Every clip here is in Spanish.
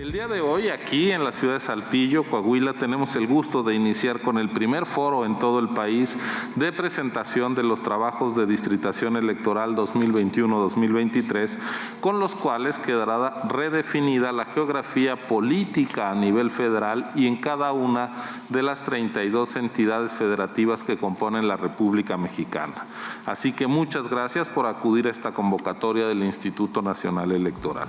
El día de hoy, aquí en la ciudad de Saltillo, Coahuila, tenemos el gusto de iniciar con el primer foro en todo el país de presentación de los trabajos de distritación electoral 2021-2023, con los cuales quedará redefinida la geografía política a nivel federal y en cada una de las 32 entidades federativas que componen la República Mexicana. Así que muchas gracias por acudir a esta convocatoria del Instituto Nacional Electoral.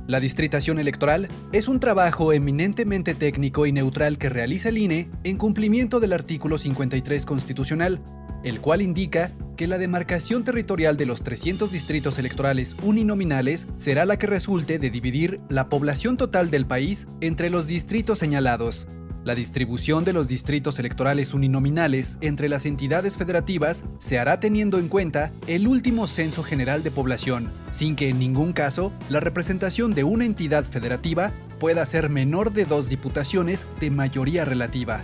La distritación electoral es un trabajo eminentemente técnico y neutral que realiza el INE en cumplimiento del artículo 53 constitucional, el cual indica que la demarcación territorial de los 300 distritos electorales uninominales será la que resulte de dividir la población total del país entre los distritos señalados. La distribución de los distritos electorales uninominales entre las entidades federativas se hará teniendo en cuenta el último censo general de población, sin que en ningún caso la representación de una entidad federativa pueda ser menor de 2 diputaciones de mayoría relativa.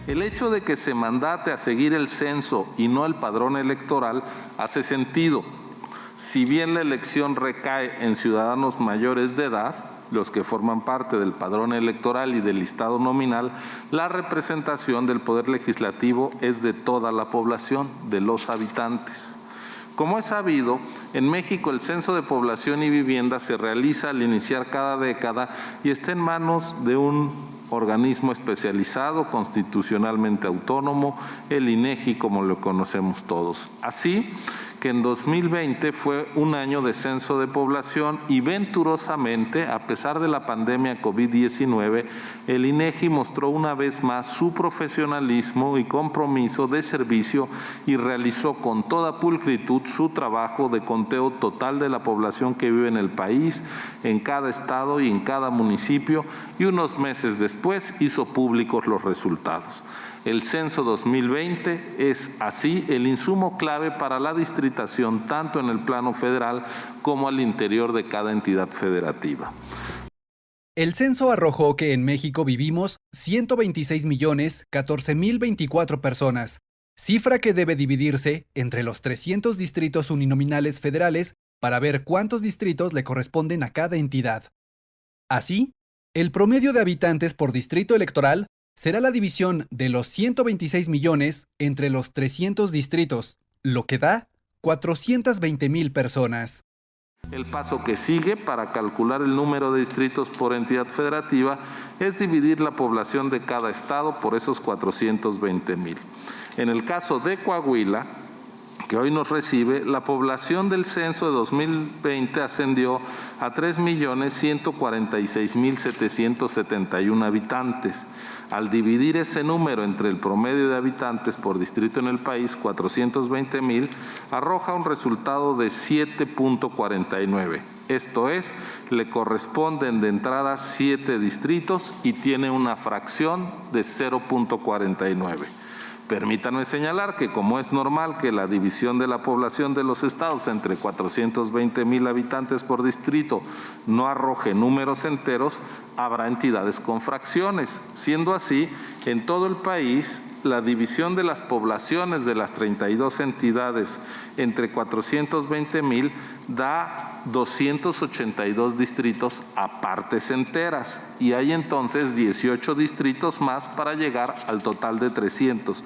El hecho de que se mandate a seguir el censo y no el padrón electoral hace sentido. Si bien la elección recae en ciudadanos mayores de edad, los que forman parte del padrón electoral y del listado nominal, la representación del Poder Legislativo es de toda la población, de los habitantes. Como es sabido, en México el censo de población y vivienda se realiza al iniciar cada década y está en manos de un organismo especializado, constitucionalmente autónomo, el INEGI, como lo conocemos todos. Así que en 2020 fue un año de censo de población y venturosamente, a pesar de la pandemia COVID-19, el INEGI mostró una vez más su profesionalismo y compromiso de servicio y realizó con toda pulcritud su trabajo de conteo total de la población que vive en el país, en cada estado y en cada municipio, y unos meses después hizo públicos los resultados. El censo 2020 es así el insumo clave para la distritación tanto en el plano federal como al interior de cada entidad federativa. El censo arrojó que en México vivimos 126.014.024 personas, cifra que debe dividirse entre los 300 distritos uninominales federales para ver cuántos distritos le corresponden a cada entidad. Así, el promedio de habitantes por distrito electoral será la división de los 126 millones entre los 300 distritos, lo que da 420,000 personas. El paso que sigue para calcular el número de distritos por entidad federativa es dividir la población de cada estado por esos 420,000. En el caso de Coahuila, que hoy nos recibe, la población del censo de 2020 ascendió a 3.146.771 habitantes. Al dividir ese número entre el promedio de habitantes por distrito en el país, 420,000, arroja un resultado de 7.49. Esto es, le corresponden de entrada 7 distritos y tiene una fracción de 0.49. Permítanme señalar que como es normal que la división de la población de los estados entre 420,000 habitantes por distrito no arroje números enteros, habrá entidades con fracciones. Siendo así, en todo el país, la división de las poblaciones de las 32 entidades entre 420,000 da 282 distritos a partes enteras y hay entonces 18 distritos más para llegar al total de 300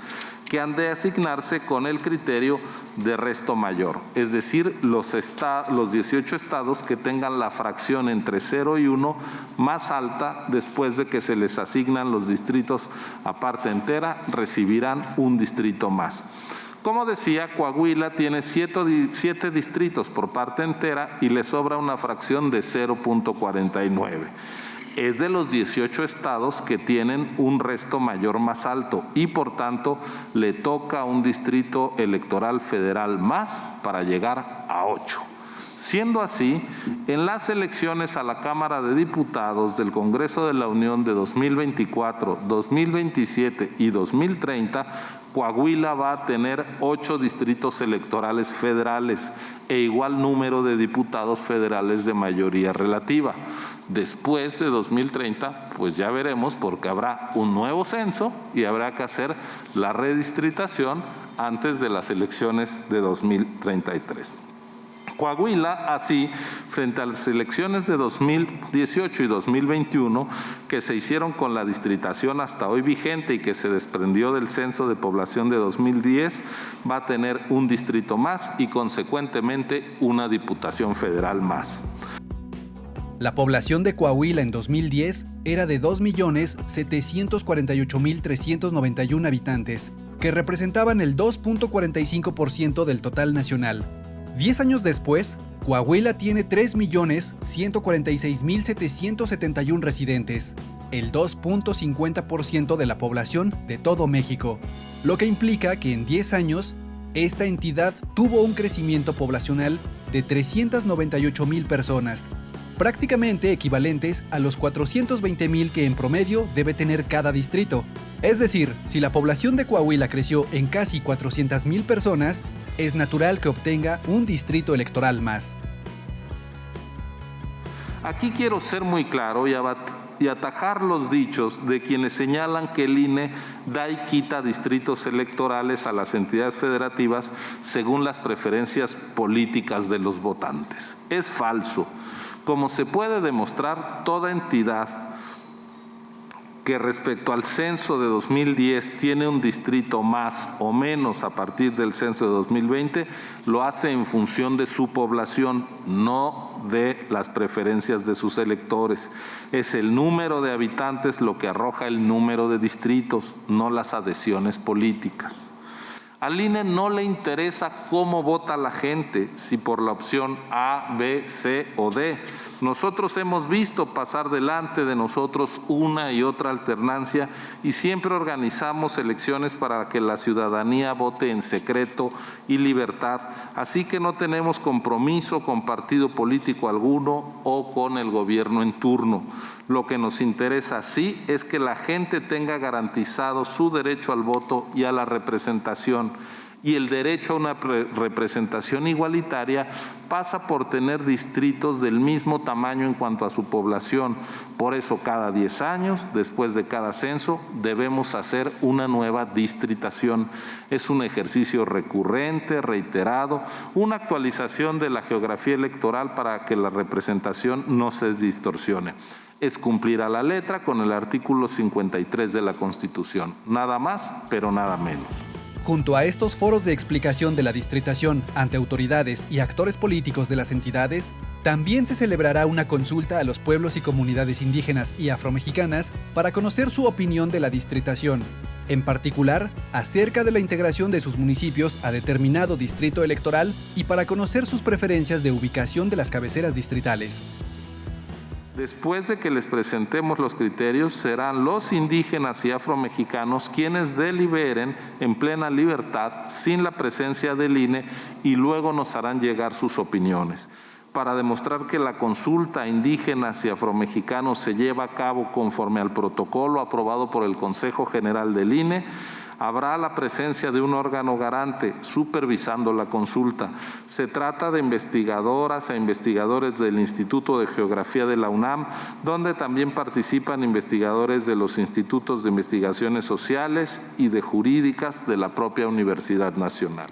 que han de asignarse con el criterio de resto mayor, es decir, los 18 estados que tengan la fracción entre 0 y 1 más alta después de que se les asignan los distritos a parte entera, recibirán un distrito más. Como decía, Coahuila tiene 7 distritos por parte entera y le sobra una fracción de 0.49. Es de los 18 estados que tienen un resto mayor más alto y por tanto le toca un distrito electoral federal más para llegar a 8. Siendo así, en las elecciones a la Cámara de Diputados del Congreso de la Unión de 2024, 2027 y 2030, Coahuila va a tener 8 distritos electorales federales e igual número de diputados federales de mayoría relativa. Después de 2030, pues ya veremos porque habrá un nuevo censo y habrá que hacer la redistritación antes de las elecciones de 2033. Coahuila, así, frente a las elecciones de 2018 y 2021, que se hicieron con la distritación hasta hoy vigente y que se desprendió del censo de población de 2010, va a tener un distrito más y, consecuentemente, una diputación federal más. La población de Coahuila en 2010 era de 2.748.391 habitantes, que representaban el 2.45% del total nacional. 10 años después, Coahuila tiene 3.146.771 residentes, el 2.50% de la población de todo México, lo que implica que en 10 años, esta entidad tuvo un crecimiento poblacional de 398,000 personas, prácticamente equivalentes a los 420,000 que en promedio debe tener cada distrito. Es decir, si la población de Coahuila creció en casi 400,000 personas, es natural que obtenga un distrito electoral más. Aquí quiero ser muy claro y atajar los dichos de quienes señalan que el INE da y quita distritos electorales a las entidades federativas según las preferencias políticas de los votantes. Es falso. Como se puede demostrar, toda entidad que respecto al censo de 2010 tiene un distrito más o menos a partir del censo de 2020, lo hace en función de su población, no de las preferencias de sus electores. Es el número de habitantes lo que arroja el número de distritos, no las adhesiones políticas. Al INE no le interesa cómo vota la gente, si por la opción A, B, C o D. Nosotros hemos visto pasar delante de nosotros una y otra alternancia y siempre organizamos elecciones para que la ciudadanía vote en secreto y libertad, así que no tenemos compromiso con partido político alguno o con el gobierno en turno. Lo que nos interesa sí es que la gente tenga garantizado su derecho al voto y a la representación. Y el derecho a una representación igualitaria pasa por tener distritos del mismo tamaño en cuanto a su población. Por eso cada 10 años, después de cada censo, debemos hacer una nueva distritación. Es un ejercicio recurrente, reiterado, una actualización de la geografía electoral para que la representación no se distorsione. Es cumplir a la letra con el artículo 53 de la Constitución. Nada más, pero nada menos. Junto a estos foros de explicación de la distritación ante autoridades y actores políticos de las entidades, también se celebrará una consulta a los pueblos y comunidades indígenas y afromexicanas para conocer su opinión de la distritación, en particular acerca de la integración de sus municipios a determinado distrito electoral y para conocer sus preferencias de ubicación de las cabeceras distritales. Después de que les presentemos los criterios, serán los indígenas y afromexicanos quienes deliberen en plena libertad, sin la presencia del INE, y luego nos harán llegar sus opiniones. Para demostrar que la consulta a indígenas y afromexicanos se lleva a cabo conforme al protocolo aprobado por el Consejo General del INE, habrá la presencia de un órgano garante supervisando la consulta. Se trata de investigadoras e investigadores del Instituto de Geografía de la UNAM, donde también participan investigadores de los Institutos de Investigaciones Sociales y de Jurídicas de la propia Universidad Nacional.